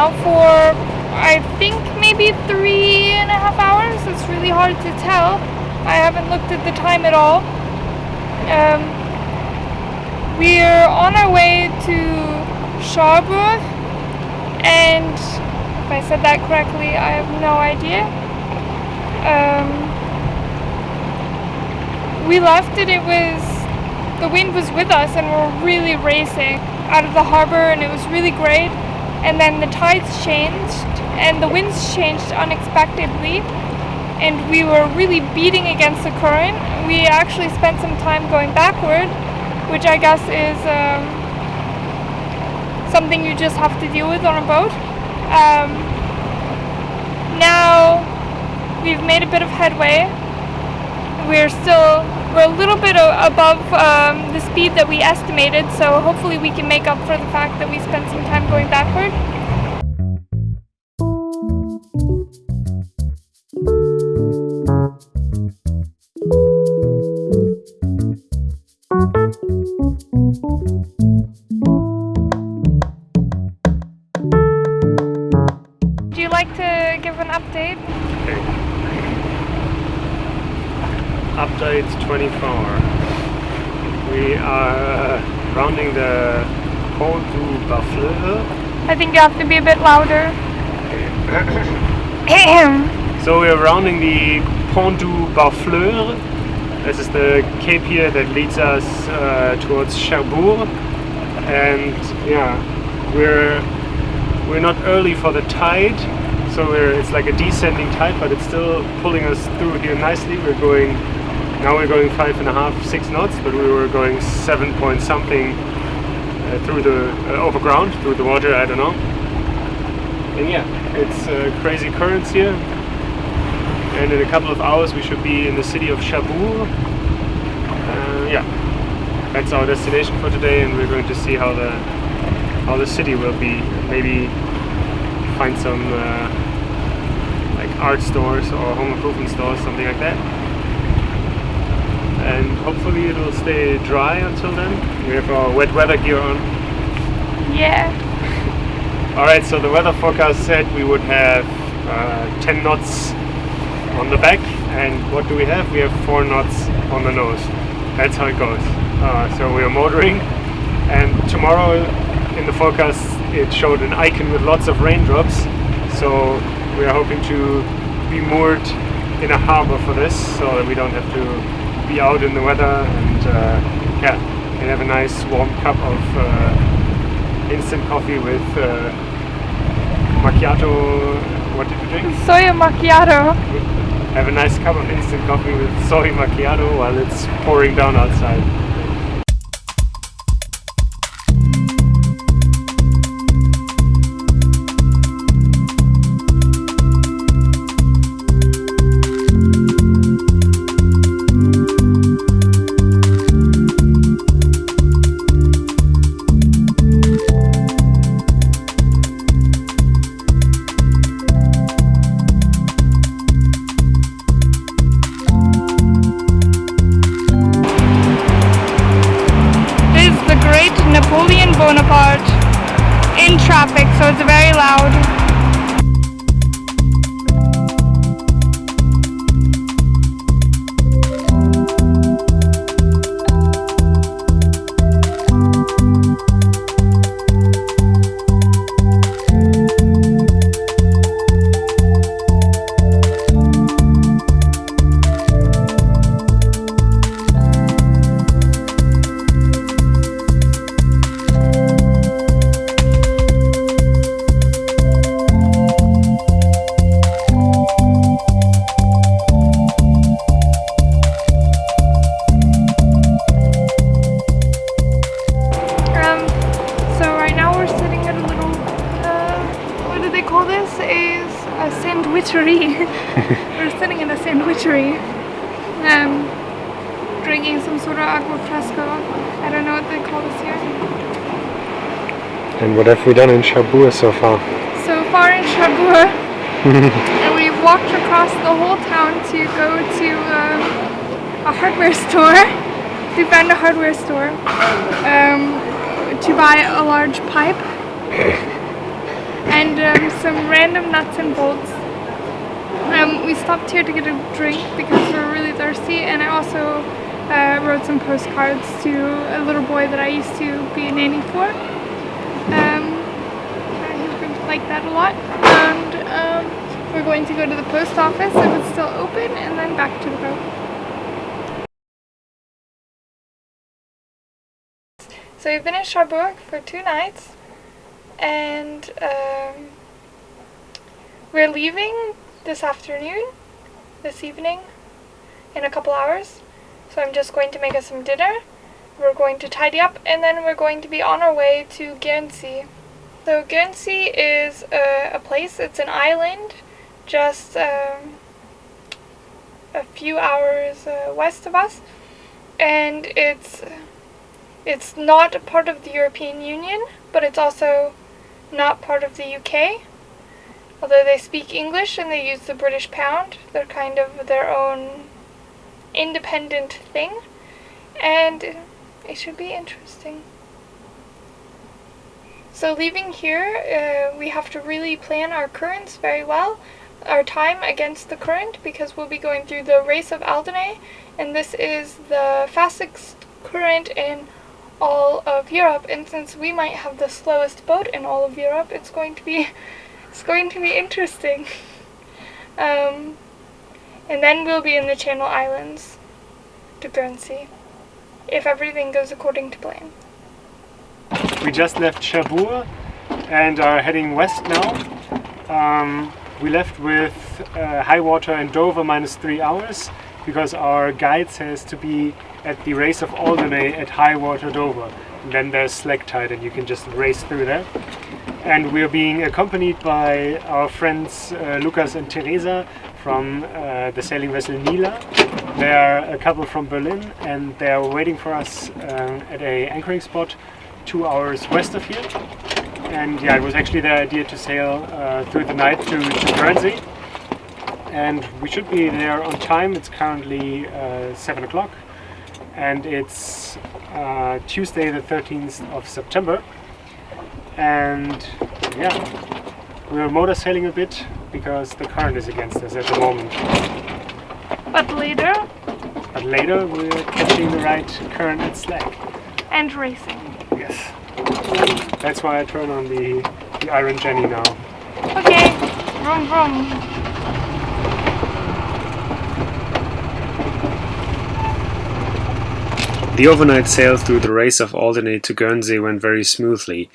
now for I think maybe 3.5 hours. It's really hard to tell. I haven't looked at the time at all. We're on our way to Cherbourg, and if I said that correctly, I have no idea. We left it was, the wind was with us and we're really racing out of the harbor, and it was really great. And then the tides changed and the winds changed unexpectedly, and we were really beating against the current. We actually spent some time going backward, which I guess is something you just have to deal with on a boat. Now we've made a bit of headway. We're a little bit above the speed that we estimated, so hopefully we can make up for the fact that we spent some time going backward. Would you like to give an update? Update 24. We are rounding the Pont du Barfleur. I think you have to be a bit louder. So we are rounding the Pont du Barfleur. This is the cape here that leads us towards Cherbourg, and yeah, we're not early for the tide, so it's like a descending tide, but it's still pulling us through here nicely. Now we're going 5.5, 6 knots, but we were going 7 point something through the overground, through the water, I don't know. And yeah, it's crazy currents here. And in a couple of hours we should be in the city of Cherbourg. Yeah, that's our destination for today, and we're going to see how the city will be. Maybe find some like art stores or home improvement stores, something like that. And hopefully it will stay dry until then. We have our wet weather gear on. Yeah. Alright, so the weather forecast said we would have 10 knots on the back, and what do we have? We have 4 knots on the nose. That's how it goes. So we are motoring, and tomorrow in the forecast it showed an icon with lots of raindrops, so we are hoping to be moored in a harbor for this, so that we don't have to be out in the weather, and yeah, and have a nice warm cup of instant coffee with macchiato. What did you drink? Soy macchiato. Have a nice cup of instant coffee with soy macchiato while it's pouring down outside. Bonaparte in traffic, so it's very loud. We're sitting in a sandwichery, drinking some sort of agua fresco. I don't know what they call this here. And what have we done in Cherbourg so far? So far in Cherbourg, we've walked across the whole town to go to a hardware store. We found a hardware store to buy a large pipe. and some random nuts and bolts. We stopped here to get a drink because we were really thirsty, and I also wrote some postcards to a little boy that I used to be a nanny for. He's going to like that a lot. And we're going to go to the post office if it's still open, and then back to the boat. So we've been in Cherbourg for 2 nights, and we're leaving this evening, in a couple hours. So I'm just going to make us some dinner. We're going to tidy up, and then we're going to be on our way to Guernsey. So Guernsey is a place, it's an island just a few hours west of us, and it's not a part of the European Union, but it's also not part of the UK. Although they speak English and they use the British pound, they're kind of their own independent thing, and it should be interesting. So leaving here, we have to really plan our currents very well, our time against the current, because we'll be going through the race of Alderney, and this is the fastest current in all of Europe, and since we might have the slowest boat in all of Europe, it's going to be interesting. And then we'll be in the Channel Islands to Guernsey, if everything goes according to plan. We just left Cherbourg and are heading west now. We left with high water in Dover -3 hours because our guide says to be at the race of Alderney at high water Dover. And then there's slack tide and you can just race through there. And we're being accompanied by our friends Lukas and Teresa from the sailing vessel Nila. They are a couple from Berlin, and they are waiting for us at a anchoring spot 2 hours west of here. And yeah, it was actually their idea to sail through the night to Guernsey. And we should be there on time. It's currently 7 o'clock, and it's Tuesday the 13th of September. And yeah, we're motor sailing a bit because the current is against us at the moment. But later we're catching the right current and slack. And racing. Yes. That's why I turn on the Iron Jenny now. Okay, vroom vroom. The overnight sail through the race of Alderney to Guernsey went very smoothly.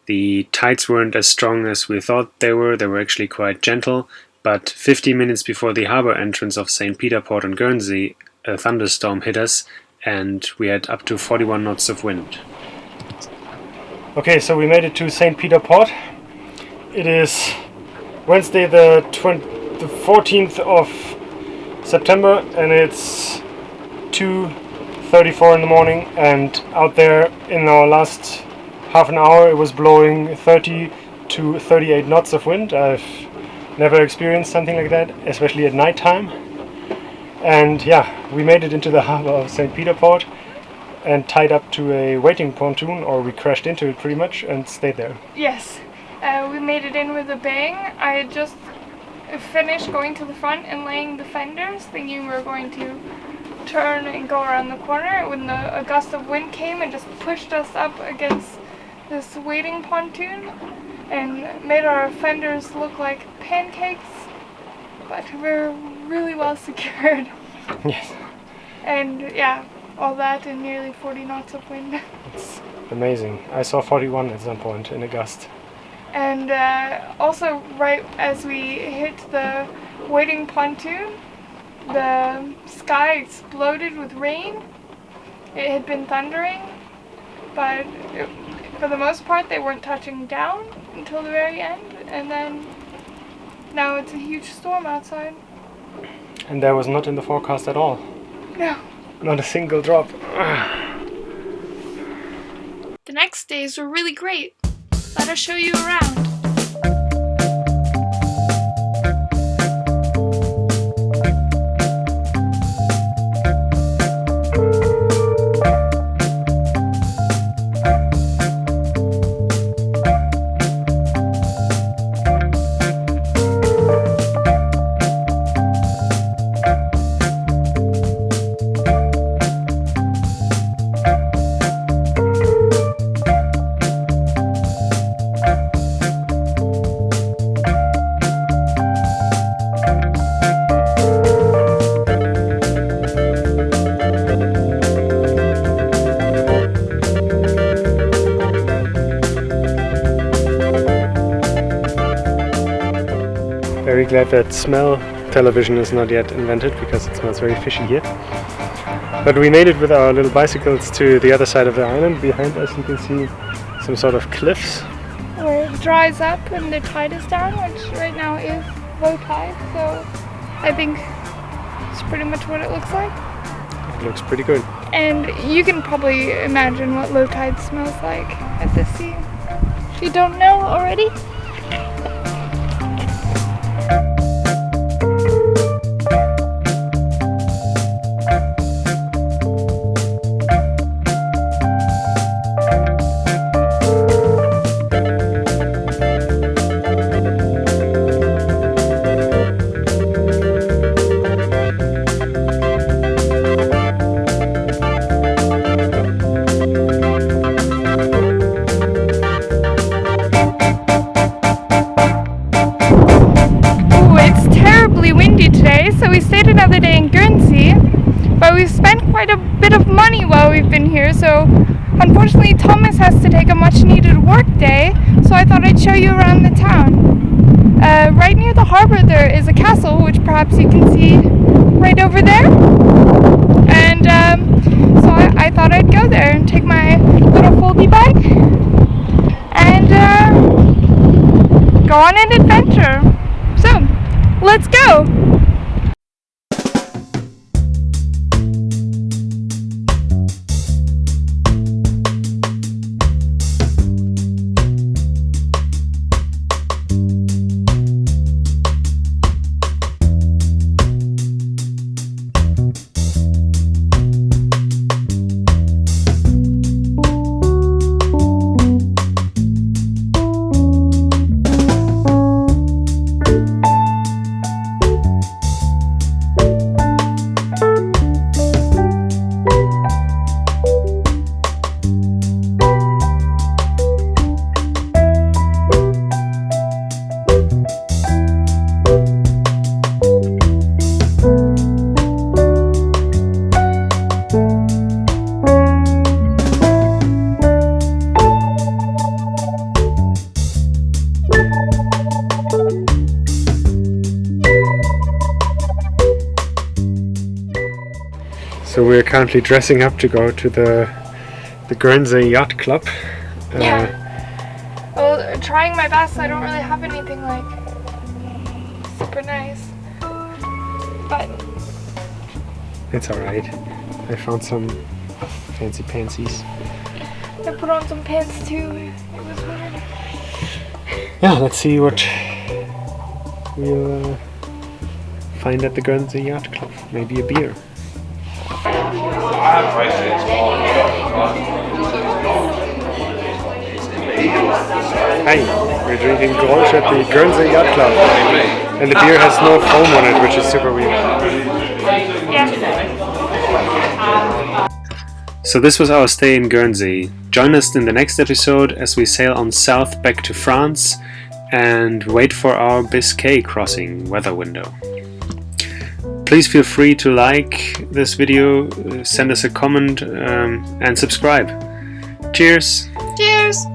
The tides weren't as strong as we thought they were actually quite gentle, but 15 minutes before the harbour entrance of St. Peter Port on Guernsey, a thunderstorm hit us, and we had up to 41 knots of wind. Okay, so we made it to St. Peter Port. It is Wednesday the 14th of September, and it's 2:34 in the morning, and out there in our last half an hour it was blowing 30 to 38 knots of wind. I've never experienced something like that, especially at night time. And yeah, we made it into the harbour of St. Peter Port and tied up to a waiting pontoon, or we crashed into it pretty much and stayed there. Yes, we made it in with a bang. I had just finished going to the front and laying the fenders, thinking we were going to turn and go around the corner, when a gust of wind came and just pushed us up against this waiting pontoon and made our fenders look like pancakes, but we're really well secured. Yes. And yeah, all that and nearly 40 knots of wind. It's amazing. I saw 41 at some point in a gust. And also right as we hit the waiting pontoon, the sky exploded with rain. It had been thundering, but for the most part they weren't touching down until the very end, and then now it's a huge storm outside. And that was not in the forecast at all. No. Not a single drop. The next days were really great. Let us show you around. about that smell. Television is not yet invented because it smells very fishy here. But we made it with our little bicycles to the other side of the island. Behind us you can see some sort of cliffs. Where it dries up and the tide is down, which right now is low tide, so I think it's pretty much what it looks like. It looks pretty good. And you can probably imagine what low tide smells like at the sea. If you don't know already. So we stayed another day in Guernsey, but we've spent quite a bit of money while we've been here, so unfortunately Thomas has to take a much needed work day, so I thought I'd show you around the town. Right near the harbour there is a castle, which perhaps you can see right over there, and so I thought I'd go there and take my little foldy bike and go on an adventure. So, let's go! So we're currently dressing up to go to the Guernsey Yacht Club. Yeah. Well, trying my best. I don't really have anything like super nice, but it's alright. I found some fancy pantsies. I put on some pants too. It was weird. Yeah, let's see what we'll find at the Guernsey Yacht Club. Maybe a beer. Hi, we're drinking Grolsch at the Guernsey Yacht Club, and the beer has no foam on it, which is super weird. Yeah. So this was our stay in Guernsey. Join us in the next episode as we sail on south back to France and wait for our Biscay crossing weather window. Please feel free to like this video, send us a comment and subscribe. Cheers! Cheers!